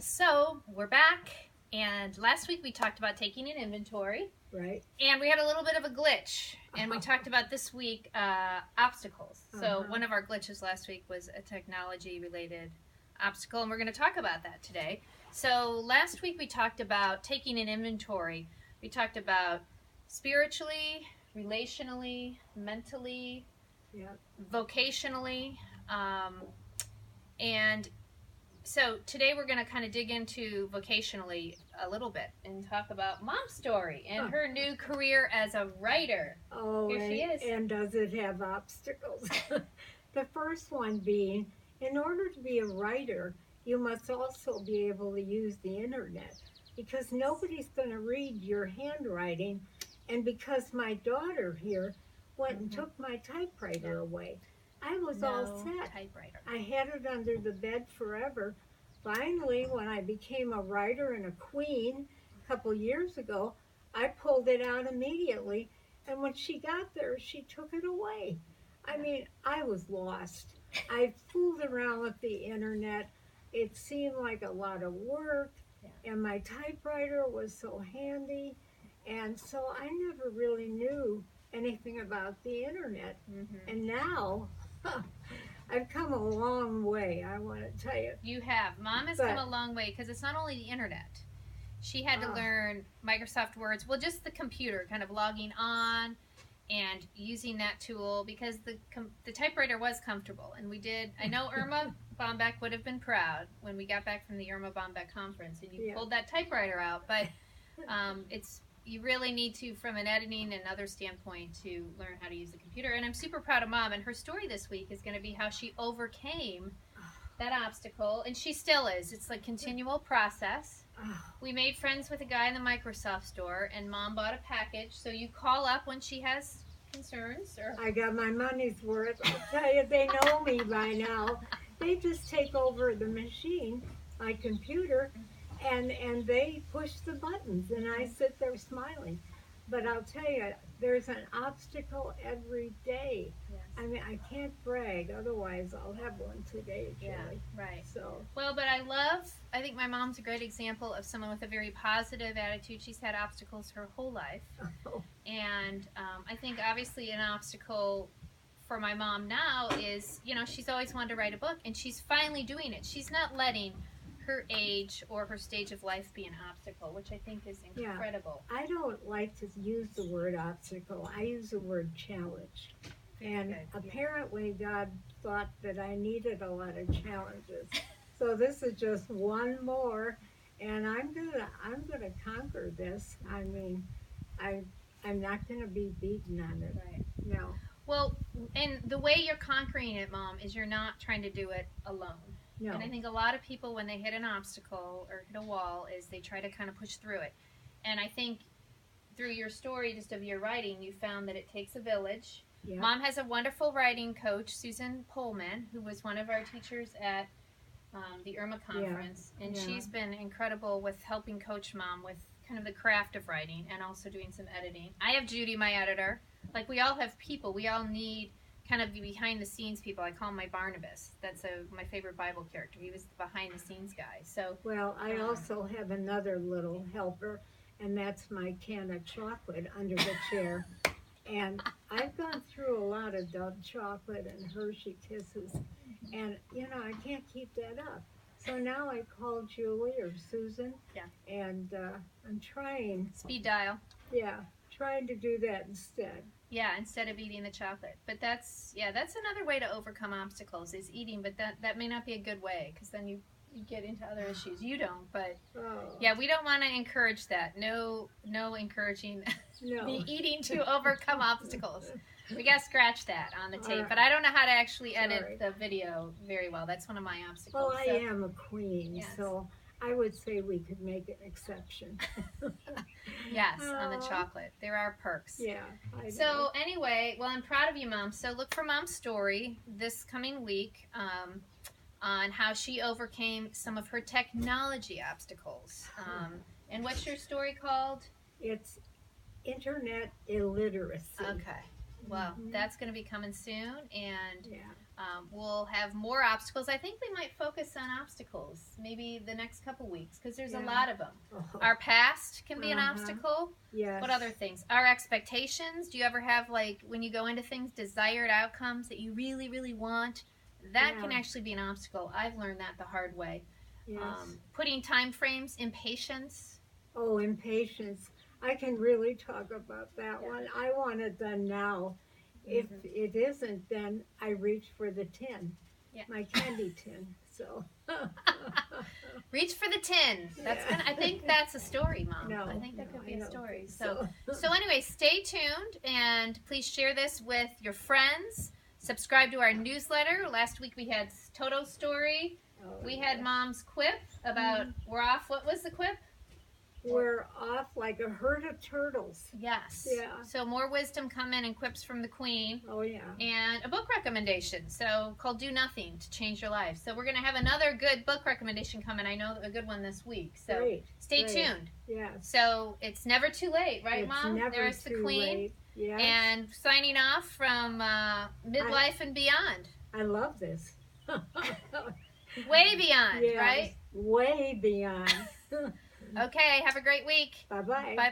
So we're back, and last week we talked about taking an inventory, Right. and we had a little bit of a glitch, and we talked about this week obstacles. So one of our glitches last week was a technology-related obstacle, and we're going to talk about that today. So last week we talked about taking an inventory. We talked about spiritually, relationally, mentally, vocationally, and so today we're going to kind of dig into vocationally a little bit and talk about Mom's story and her new career as a writer. Oh, Here she is. And does it have obstacles? The first one being, in order to be a writer, you must also be able to use the internet because nobody's going to read your handwriting. And because my daughter here went and took my typewriter away, I was all set. Typewriter. I had it under the bed forever. Finally, when I became a writer and a queen a couple years ago, I pulled it out immediately. And when she got there, she took it away. I mean, I was lost. I fooled around with the internet. It seemed like a lot of work. And my typewriter was so handy. And so I never really knew anything about the internet. And now, I've come a long way, I want to tell you. You have. Mom has come a long way because it's not only the internet. She had to learn Microsoft Words, well, just the computer, kind of logging on and using that tool because the typewriter was comfortable. And we did, I know Irma Bombeck would have been proud when we got back from the Irma Bombeck conference and you pulled that typewriter out, but you really need to, from an editing and other standpoint, to learn how to use the computer. And I'm super proud of Mom. And her story this week is going to be how she overcame that obstacle. And she still is. It's like continual process. We made friends with a guy in the Microsoft store, and Mom bought a package. So you call up when she has concerns. I got my money's worth. I'll tell you, they know me by now. They just take over the machine, my computer, and they push the buttons, and I sit there smiling. But I'll tell you, there's an obstacle every day. Yes. I mean, I can't brag, otherwise I'll have one today, Julie. Yeah, right. So. Well, but I think my mom's a great example of someone with a very positive attitude. She's had obstacles her whole life. And I think obviously an obstacle for my mom now is, she's always wanted to write a book, and she's finally doing it. She's not letting her age or her stage of life be an obstacle, which I think is incredible. I don't like to use the word obstacle. I use the word challenge. And apparently God thought that I needed a lot of challenges. So this is just one more, and I'm gonna conquer this. I mean, I'm not gonna be beaten on it. Right. No. Well, and the way you're conquering it, Mom, is you're not trying to do it alone. No. And I think a lot of people, when they hit an obstacle or hit a wall, is they try to kind of push through it. And I think through your story, just of your writing, you found that it takes a village. Yeah. Mom has a wonderful writing coach, Susan Pullman, who was one of our teachers at the Irma conference. And she's been incredible with helping coach Mom with kind of the craft of writing and also doing some editing. I have Judy, my editor. Like, we all have people. We all need kind of the behind-the-scenes people. I call him my Barnabas. That's my favorite Bible character. He was the behind-the-scenes guy. So, well, I also have another little helper, and that's my can of chocolate under the chair. And I've gone through a lot of Dove chocolate and Hershey Kisses, and, I can't keep that up. So now I call Julie or Susan, and I'm trying. Speed dial. Yeah, trying to do that instead. Yeah, instead of eating the chocolate. But that's another way to overcome obstacles is eating, but that may not be a good way because then you get into other issues. You don't, but yeah, we don't want to encourage that. No encouraging the eating to overcome obstacles. We got to scratch that on the tape, but I don't know how to actually edit the video very well. That's one of my obstacles. Well, I am a queen, so I would say we could make an exception. Yes, on the chocolate. There are perks. Yeah, I know. So anyway, well, I'm proud of you, Mom. So look for Mom's story this coming week on how she overcame some of her technology obstacles. And what's your story called? It's internet illiteracy. Okay. Well, that's going to be coming soon, and We'll have more obstacles. I think we might focus on obstacles maybe the next couple weeks because there's a lot of them. Oh. Our past can be an obstacle. Yes. What other things? Our expectations. Do you ever have, like, when you go into things, desired outcomes that you really, really want? That can actually be an obstacle. I've learned that the hard way. Yes. Putting time frames, impatience. Oh, impatience. I can really talk about that one. I want it done now. If it isn't, then I reach for the tin, my candy tin. So reach for the tin. That's I think that's a story, Mom. No, I think that could be a story. So anyway, stay tuned and please share this with your friends. Subscribe to our newsletter. Last week we had Toto's story. We had Mom's quip about we're off. What was the quip? We're off like a herd of turtles. Yes. Yeah. So more wisdom coming and quips from the Queen. Oh, yeah. And a book recommendation. So called Do Nothing to Change Your Life. So we're going to have another good book recommendation coming. I know a good one this week. So stay tuned. Yes. So it's never too late, right, it's Mom? Never There's the too Queen. Late. Yes. And signing off from midlife and beyond. I love this. Way beyond, right? Way beyond. Okay, have a great week. Bye-bye. Bye-bye.